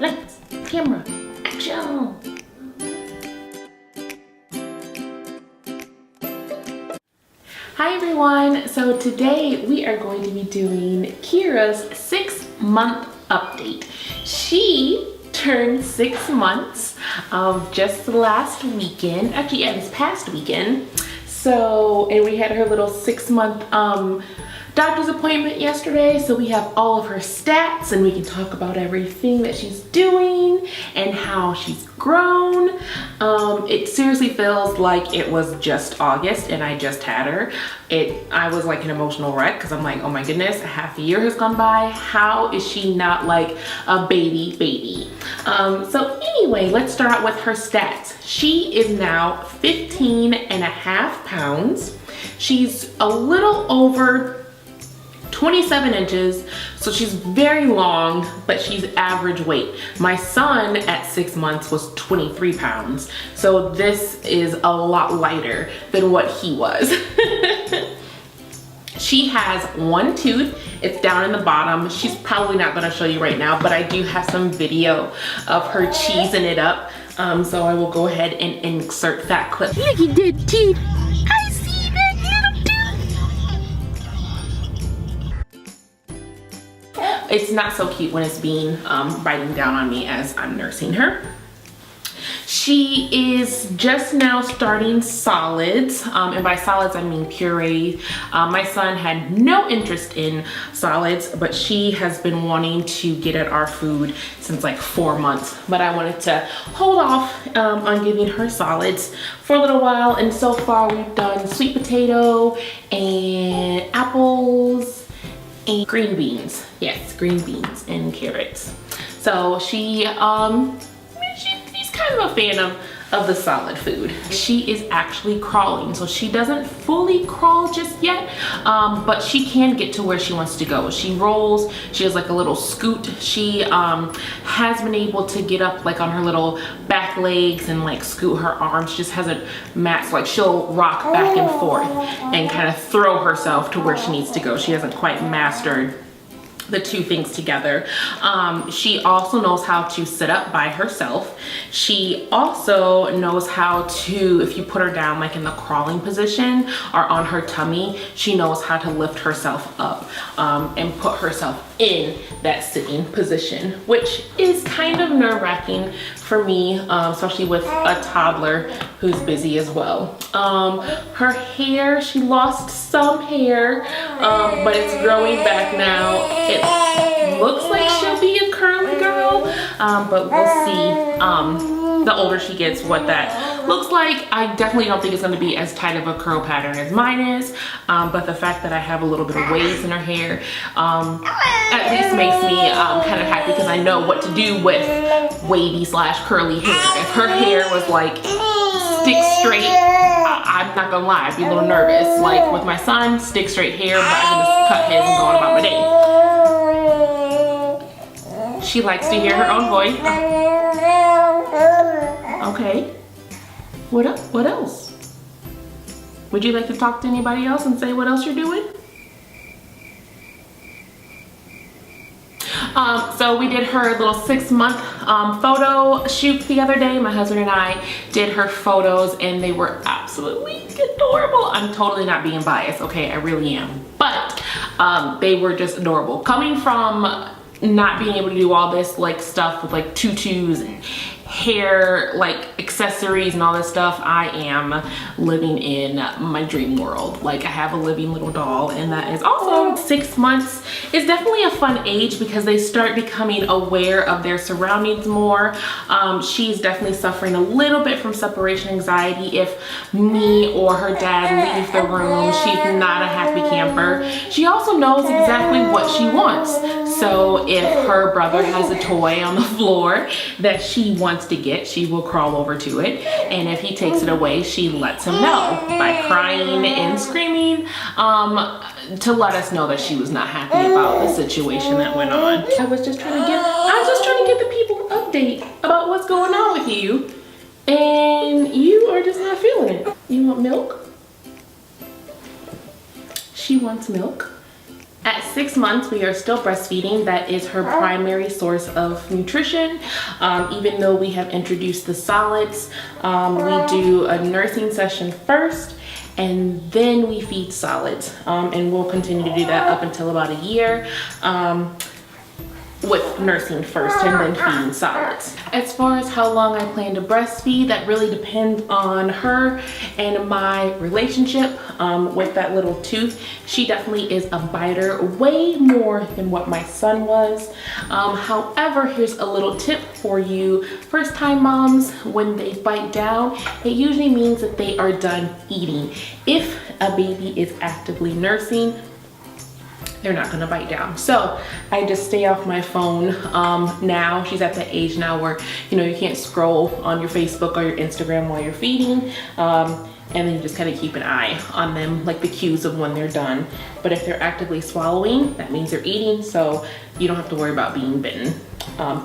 Lights, camera, action! Hi everyone, so today we are going to be doing Kiera's 6-month update. She turned 6 months just last weekend, actually yeah, this past weekend. So, and we had her little 6-month doctor's appointment yesterday, so we have all of her stats and we can talk about everything that she's doing and how she's grown. It seriously feels like it was just August and I just had her. I was like an emotional wreck because I'm like, oh my goodness, half a year has gone by. How is she not like a baby? So anyway, let's start out with her stats. She is now 15.5 pounds. She's a little over 27 inches, so she's very long, but she's average weight. My son at 6 months was 23 pounds, so this is a lot lighter than what he was. She has one tooth, it's down in the bottom. She's probably not gonna show you right now, but I do have some video of her cheesing it up, so I will go ahead and insert that clip. Look at that teeth. I see that little tooth. It's not so cute when it's being biting down on me as I'm nursing her. She is just now starting solids, and by solids I mean puree. My son had no interest in solids, but she has been wanting to get at our food since like 4 months. But I wanted to hold off on giving her solids for a little while, and so far we've done sweet potato and apples and green beans. Yes, green beans and carrots. So she's kind of a fan of the solid food. She is actually crawling, so she doesn't fully crawl just yet, but she can get to where she wants to go. She rolls, she has like a little scoot. She has been able to get up like on her little back legs and like scoot her arms. She just hasn't mastered, like she'll rock back and forth and kind of throw herself to where she needs to go. She hasn't quite mastered the two things together. She also knows how to sit up by herself. She also knows how to, if you put her down like in the crawling position or on her tummy, she knows how to lift herself up and put herself in that sitting position, which is kind of nerve-wracking for me, especially with a toddler who's busy as well. Her hair, she lost some hair, but it's growing back now. It looks like she'll be a curly girl, but we'll see the older she gets what that looks like. I definitely don't think it's going to be as tight of a curl pattern as mine is, but the fact that I have a little bit of waves in her hair at least makes me kind of happy because I know what to do with wavy / curly hair. If her hair was like stick straight, I'm not gonna lie, I'd be a little nervous. Like with my son, stick straight hair, but I can just cut his and go on about my day. She likes to hear her own voice. Okay. What else? Would you like to talk to anybody else and say what else you're doing? So we did her little 6-month photo shoot the other day. My husband and I did her photos and they were absolutely adorable. I'm totally not being biased, okay? I really am. But they were just adorable. Coming from not being able to do all this like stuff with like tutus and hair like accessories and all this stuff, I am living in my dream world. Like I have a living little doll, and that is awesome. 6 months is definitely a fun age because they start becoming aware of their surroundings more. She's definitely suffering a little bit from separation anxiety. If me or her dad leave the room, she's not a happy camper. She also knows exactly what she wants. So if her brother has a toy on the floor that she wants to get, she will crawl over to it, and if he takes it away, she lets him know by crying and screaming to let us know that she was not happy about the situation that went on. I was just trying to get the people an update about what's going on with you, and you are just not feeling it. You want milk? She wants milk. At 6 months, we are still breastfeeding. That is her primary source of nutrition. Even though we have introduced the solids, we do a nursing session first, and then we feed solids. And we'll continue to do that up until about a year. With nursing first and then feeding solids. As far as how long I plan to breastfeed, that really depends on her and my relationship with that little tooth. She definitely is a biter, way more than what my son was. However, here's a little tip for you first time moms. When they bite down, it usually means that they are done eating. If a baby is actively nursing, they're not gonna bite down. So I just stay off my phone now. She's at the age now where, you know, you can't scroll on your Facebook or your Instagram while you're feeding. And then you just kind of keep an eye on them, like the cues of when they're done. But if they're actively swallowing, that means they're eating, so you don't have to worry about being bitten,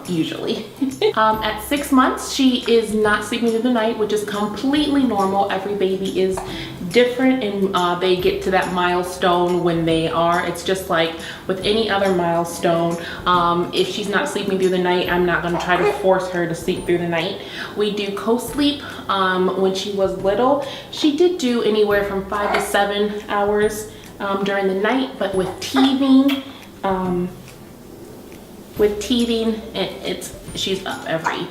usually. At 6 months, she is not sleeping through the night, which is completely normal. Every baby is different, and they get to that milestone when they are. It's just like with any other milestone. If she's not sleeping through the night, I'm not gonna try to force her to sleep through the night. We do co-sleep. When she was little, she did do anywhere from 5 to 7 hours during the night, but with teething, she's up every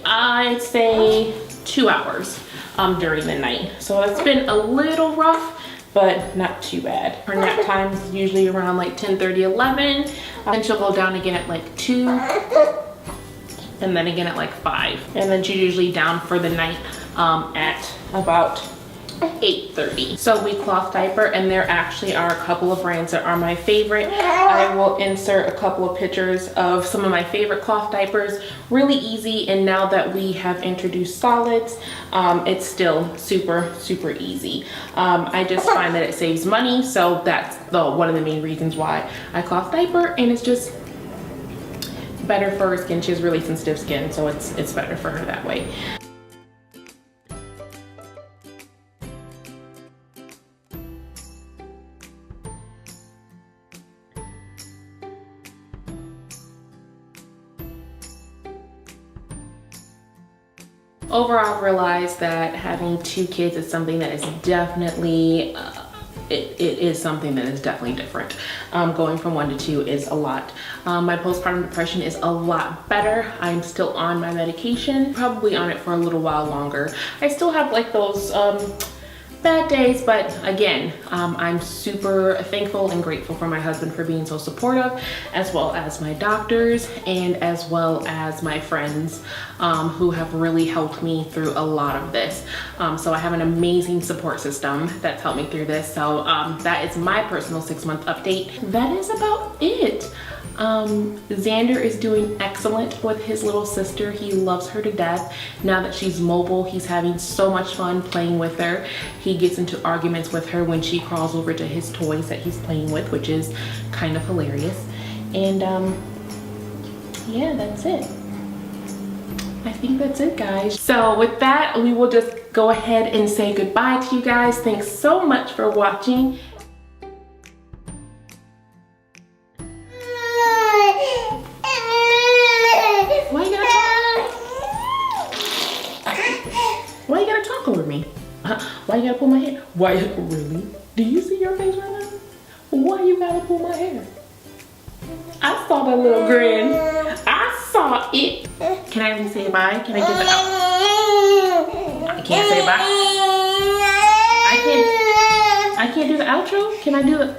I'd say 2 hours during the night. So it's been a little rough, but not too bad. Her nap time is usually around like 10:30, 11. Then she'll go down again at like 2, and then again at like 5. And then she's usually down for the night at about 8:30. So we cloth diaper, and there actually are a couple of brands that are my favorite. I will insert a couple of pictures of some of my favorite cloth diapers. Really easy, and now that we have introduced solids, it's still super easy. I just find that it saves money, so that's one of the main reasons why I cloth diaper, and it's just better for her skin. She has really sensitive skin, so it's better for her that way. Overall, I've realized that having 2 kids is something that is definitely, it is something that is definitely different. Going from 1 to 2 is a lot. My postpartum depression is a lot better. I'm still on my medication, probably on it for a little while longer. I still have like those bad days, but again, I'm super thankful and grateful for my husband for being so supportive, as well as my doctors, and as well as my friends who have really helped me through a lot of this. So I have an amazing support system that's helped me through this. So that is my personal 6-month update. That is about it. Xander is doing excellent with his little sister. He loves her to death. Now that she's mobile, he's having so much fun playing with her. He gets into arguments with her when she crawls over to his toys that he's playing with, which is kind of hilarious. And yeah, that's it. I think that's it, guys. So with that, we will just go ahead and say goodbye to you guys. Thanks so much for watching. Why you gotta talk over me? Why you gotta pull my hair? Why, really? Do you see your face right now? Why you gotta pull my hair? I saw that little grin. I saw it. Can I at least say bye? Can I do the outro? I can't say bye. I can't do the outro? Can I do the...